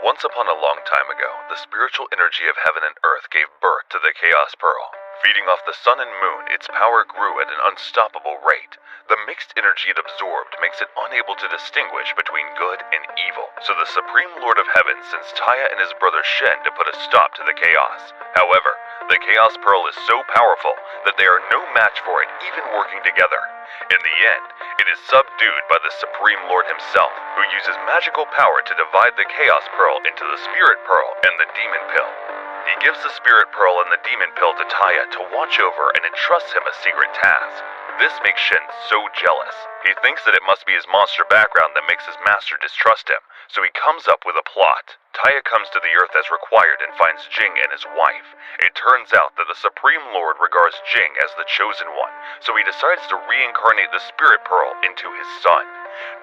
Once upon a long time ago, the spiritual energy of heaven and earth gave birth to the Chaos Pearl. Feeding off the sun and moon, its power grew at an unstoppable rate. The mixed energy it absorbed makes it unable to distinguish between good and evil. So the Supreme Lord of Heaven sends Taya and his brother Shen to put a stop to the chaos. However, the Chaos Pearl is so powerful that they are no match for it, even working together. In the end, it is subdued by the Supreme Lord himself, who uses magical power to divide the Chaos Pearl into the Spirit Pearl and the Demon Pill. He gives the Spirit Pearl and the Demon Pill to Taya to watch over and entrusts him a secret task. This makes Shen so jealous. He thinks that it must be his monster background that makes his master distrust him, so he comes up with a plot. Taya comes to the earth as required and finds Jing and his wife. It turns out that the Supreme Lord regards Jing as the chosen one, so he decides to reincarnate the Spirit Pearl into his son.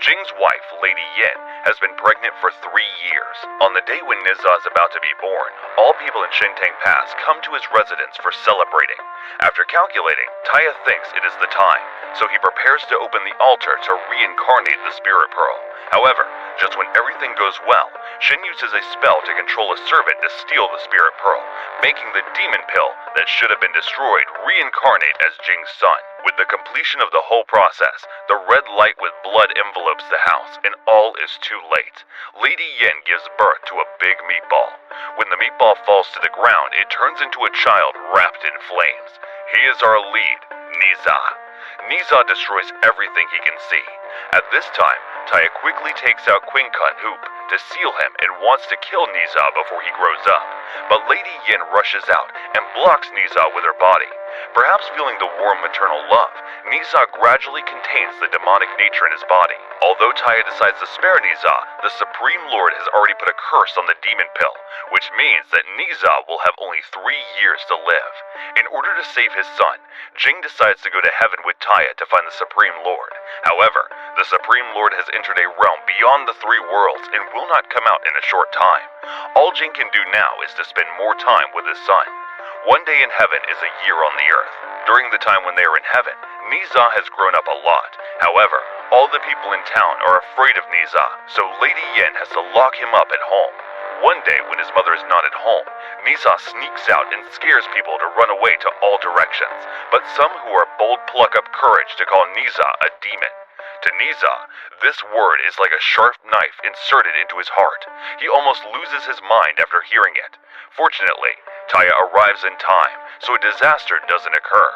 Jing's wife, Lady Yin, has been pregnant for 3 years. On the day when Nizza is about to be born, all people in Shintang Pass come to his residence for celebrating. After calculating, Taya thinks it is the time, so he prepares to open the altar to reincarnate the Spirit Pearl. However, just when everything goes well, Shen uses a spell to control a servant to steal the Spirit Pearl, making the Demon Pill that should have been destroyed reincarnate as Jing's son. With the completion of the whole process, the red light with blood envelopes the house, and all is too late. Lady Yin gives birth to a big meatball. When the meatball falls to the ground, it turns into a child wrapped in flames. He is our lead, Nizza. Nizza destroys everything he can see. At this time, Taya quickly takes out Quinkun Hoop to seal him and wants to kill Nizza before he grows up. But Lady Yin rushes out and blocks Nizza with her body. Perhaps feeling the warm maternal love, Nizza gradually contains the demonic nature in his body. Although Taya decides to spare Nizza, the Supreme Lord has already put a curse on the Demon Pill, which means that Nizza will have only 3 years to live. In order to save his son, Jing decides to go to heaven with Taya to find the Supreme Lord. However, the Supreme Lord has entered a realm beyond the 3 worlds and will not come out in a short time. All Jing can do now is to spend more time with his son. 1 day in heaven is a year on the earth. During the time when they are in heaven, Nizza has grown up a lot. However, all the people in town are afraid of Nizza, so Lady Yin has to lock him up at home. One day, when his mother is not at home, Nizza sneaks out and scares people to run away to all directions. But some who are bold pluck up courage to call Nizza a demon. To Nizza, this word is like a sharp knife inserted into his heart. He almost loses his mind after hearing it. Fortunately, Taya arrives in time, so a disaster doesn't occur.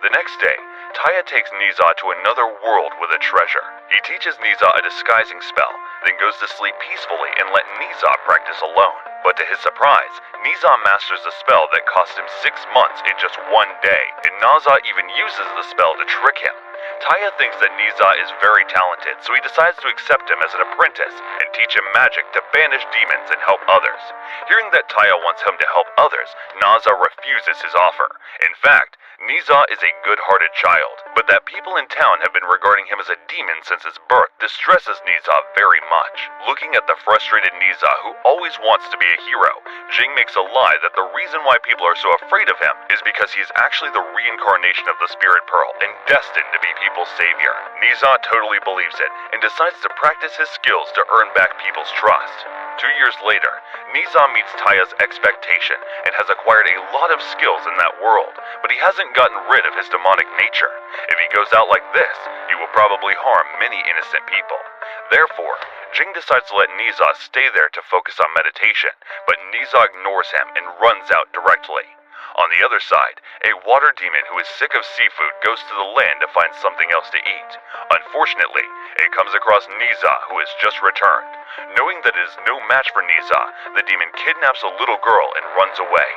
The next day, Taya takes Nizza to another world with a treasure. He teaches Nizza a disguising spell, then goes to sleep peacefully and let Nizza practice alone. But to his surprise, Nizza masters a spell that cost him 6 months in just 1 day, and Nizza even uses the spell to trick him. Taya thinks that Nizza is very talented, so he decides to accept him as an apprentice and teach him magic to banish demons and help others. Hearing that Taya wants him to help others, Nizza refuses his offer. In fact, Nizza is a good-hearted child, but that people in town have been regarding him as a demon since his birth distresses Nizza very much. Looking at the frustrated Nizza, who always wants to be a hero, Jing makes a lie that the reason why people are so afraid of him is because he is actually the reincarnation of the Spirit Pearl and destined to be people's savior. Nizza totally believes it and decides to practice his skills to earn back people's trust. 2 years later, Nizza meets Taya's expectation and has acquired a lot of skills in that world, but he hasn't gotten rid of his demonic nature. If he goes out like this, he will probably harm many innocent people. Therefore, Jing decides to let Nizza stay there to focus on meditation, but Nizza ignores him and runs out directly. On the other side, a water demon who is sick of seafood goes to the land to find something else to eat. Unfortunately, it comes across Nizza, who has just returned. Knowing that it is no match for Nizza, the demon kidnaps a little girl and runs away.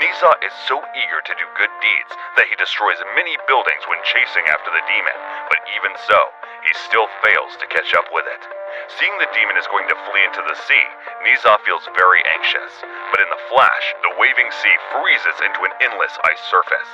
Nizza is so eager to do good deeds that he destroys many buildings when chasing after the demon, but even so, he still fails to catch up with it. Seeing the demon is going to flee into the sea, Nizza feels very anxious. But in the flash, the waving sea freezes into an endless ice surface.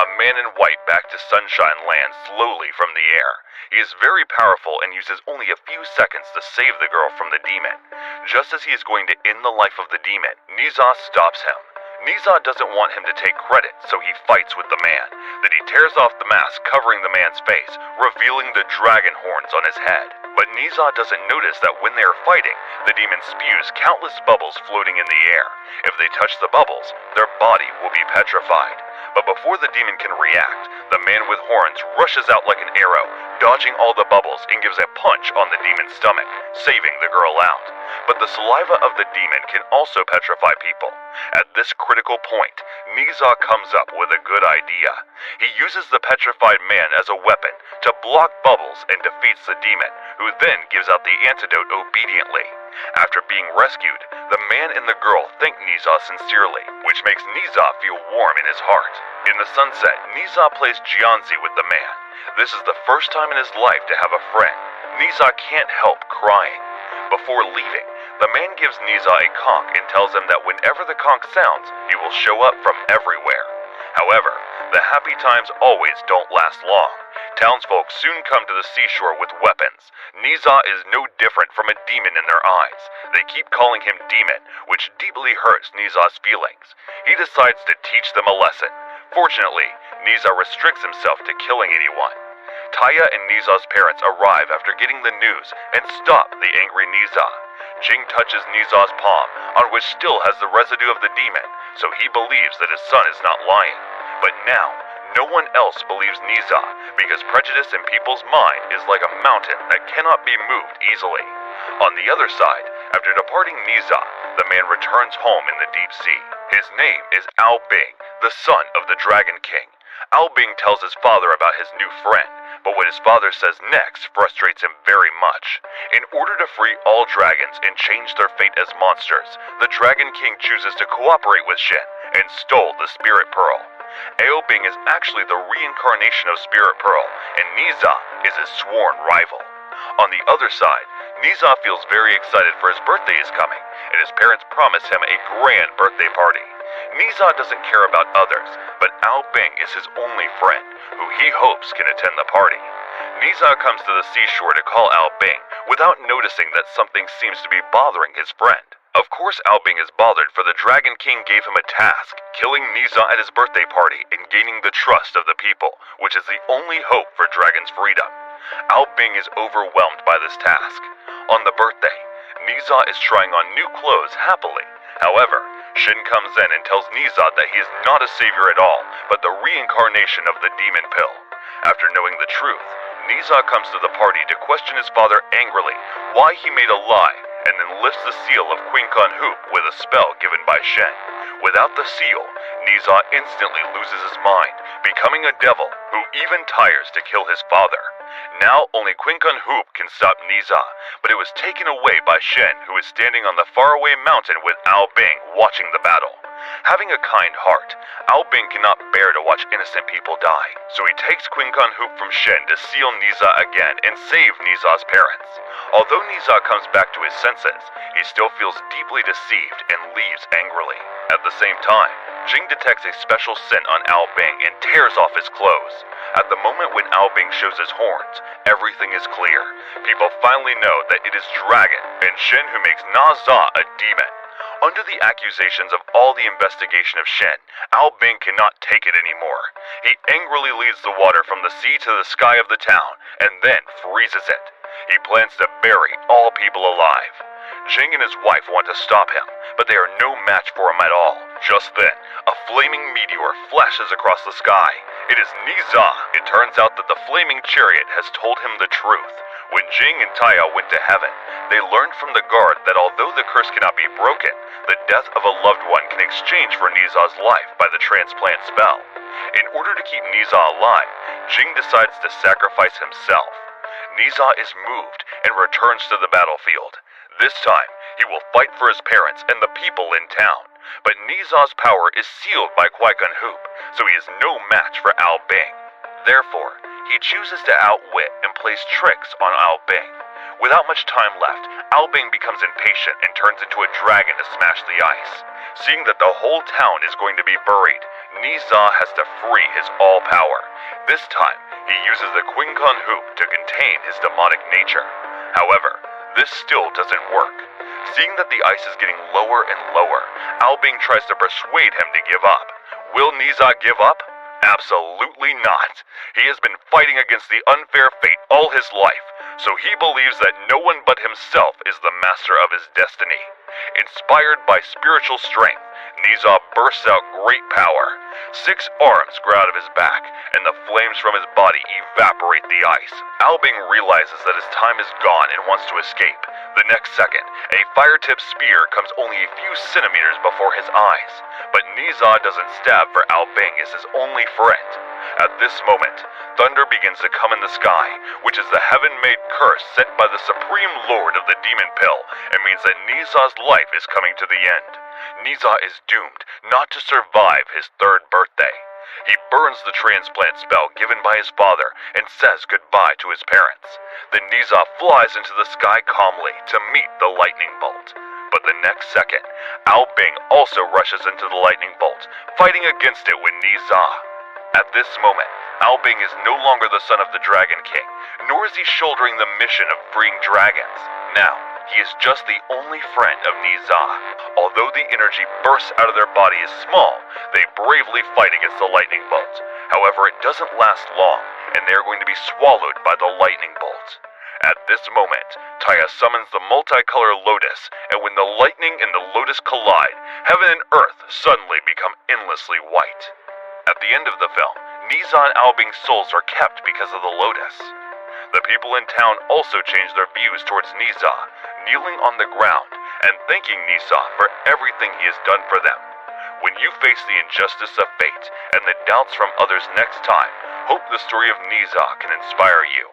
A man in white back to sunshine lands slowly from the air. He is very powerful and uses only a few seconds to save the girl from the demon. Just as he is going to end the life of the demon, Nizza stops him. Niza doesn't want him to take credit, so he fights with the man. Then he tears off the mask covering the man's face, revealing the dragon horns on his head. But Niza doesn't notice that when they are fighting, the demon spews countless bubbles floating in the air. If they touch the bubbles, their body will be petrified. But before the demon can react, the man with horns rushes out like an arrow, dodging all the bubbles and gives a punch on the demon's stomach, saving the girl out. But the saliva of the demon can also petrify people. At this critical point, Niza comes up with a good idea. He uses the petrified man as a weapon to block bubbles and defeats the demon, who then gives out the antidote obediently. After being rescued, the man and the girl thank Niza sincerely, which makes Niza feel warm in his heart. In the sunset, Niza plays Jianzi with the man. This is the first time in his life to have a friend. Niza can't help crying. Before leaving, the man gives Niza a conch and tells him that whenever the conch sounds, he will show up from everywhere. However, the happy times always don't last long. Townsfolk soon come to the seashore with weapons. Niza is no different from a demon in their eyes. They keep calling him Demon, which deeply hurts Niza's feelings. He decides to teach them a lesson. Fortunately, Niza restricts himself to killing anyone. Taya and Niza's parents arrive after getting the news and stop the angry Niza. Jing touches Niza's palm, on which still has the residue of the demon, so he believes that his son is not lying. But now, no one else believes Niza, because prejudice in people's mind is like a mountain that cannot be moved easily. On the other side, after departing Niza, the man returns home in the deep sea. His name is Ao Bing, the son of the Dragon King. Ao Bing tells his father about his new friend, but what his father says next frustrates him very much. In order to free all dragons and change their fate as monsters, the Dragon King chooses to cooperate with Shen and stole the Spirit Pearl. Ao Bing is actually the reincarnation of Spirit Pearl, and Niza is his sworn rival. On the other side, Niza feels very excited for his birthday is coming, and his parents promise him a grand birthday party. Niza doesn't care about others, but Ao Bing is his only friend, who he hopes can attend the party. Niza comes to the seashore to call Ao Bing, without noticing that something seems to be bothering his friend. Of course Ao Bing is bothered, for the Dragon King gave him a task, killing Niza at his birthday party and gaining the trust of the people, which is the only hope for Dragon's freedom. Ao Bing is overwhelmed by this task. On the birthday, Niza is trying on new clothes happily. However, Shin comes in and tells Niza that he is not a savior at all, but the reincarnation of the demon pill. After knowing the truth, Niza comes to the party to question his father angrily why he made a lie, and then lifts the seal of Quincon Hoop with a spell given by Shen. Without the seal, Niza instantly loses his mind, becoming a devil who even tires to kill his father. Now only Quincon Hoop can stop Niza, but it was taken away by Shen, who is standing on the faraway mountain with Ao Bing watching the battle. Having a kind heart, Ao Bing cannot bear to watch innocent people die, so he takes Quincon Hoop from Shen to seal Niza again and save Niza's parents. Although Niza comes back to his senses, he still feels deeply deceived and leaves angrily. At the same time, Jing detects a special scent on Ao Bing and tears off his clothes. At the moment when Ao Bing shows his horns, everything is clear. People finally know that it is Dragon and Shen who makes Na Za a demon. Under the accusations of all the investigation of Shen, Ao Bing cannot take it anymore. He angrily leads the water from the sea to the sky of the town, and then freezes it. He plans to bury all people alive. Jing and his wife want to stop him, but they are no match for him at all. Just then, a flaming meteor flashes across the sky. It is Niza. It turns out that the flaming chariot has told him the truth. When Jing and Taya went to heaven, they learned from the guard that although the curse cannot be broken, the death of a loved one can exchange for Niza's life by the transplant spell. In order to keep Niza alive, Jing decides to sacrifice himself. Niza is moved and returns to the battlefield. This time, he will fight for his parents and the people in town. But Niza's power is sealed by Qui-Gon Hoop, so he is no match for Ao Bing. Therefore, he chooses to outwit and plays tricks on Ao Bing. Without much time left, Ao Bing becomes impatient and turns into a dragon to smash the ice. Seeing that the whole town is going to be buried, Niza has to free his all-power. This time, he uses the Quincon Hoop to contain his demonic nature. However, this still doesn't work. Seeing that the ice is getting lower and lower, Albing tries to persuade him to give up. Will Niza give up? Absolutely not. He has been fighting against the unfair fate all his life, so he believes that no one but himself is the master of his destiny. Inspired by spiritual strength, Niza bursts out great power. 6 arms grow out of his back, and the flames from his body evaporate the ice. Albing realizes that his time is gone and wants to escape. The next second, a fire-tipped spear comes only a few centimeters before his eyes, but Niza doesn't stab, for Albing is his only friend. At this moment, thunder begins to come in the sky, which is the heaven-made curse sent by the Supreme Lord of the Demon Pill, and means that Niza's life is coming to the end. Niza is doomed not to survive his 3rd birthday. He burns the transplant spell given by his father and says goodbye to his parents. Then Niza flies into the sky calmly to meet the lightning bolt. But the next second, Albing also rushes into the lightning bolt, fighting against it with Niza. At this moment, Albing is no longer the son of the Dragon King, nor is he shouldering the mission of freeing dragons. Now, he is just the only friend of Niza. Although the energy bursts out of their body is small, they bravely fight against the lightning bolt. However, it doesn't last long, and they are going to be swallowed by the lightning bolt. At this moment, Taya summons the multicolored lotus, and when the lightning and the lotus collide, heaven and earth suddenly become endlessly white. At the end of the film, Niza and Albing's souls are kept because of the lotus. The people in town also change their views towards Niza, kneeling on the ground and thanking Niza for everything he has done for them. When you face the injustice of fate and the doubts from others next time, hope the story of Niza can inspire you.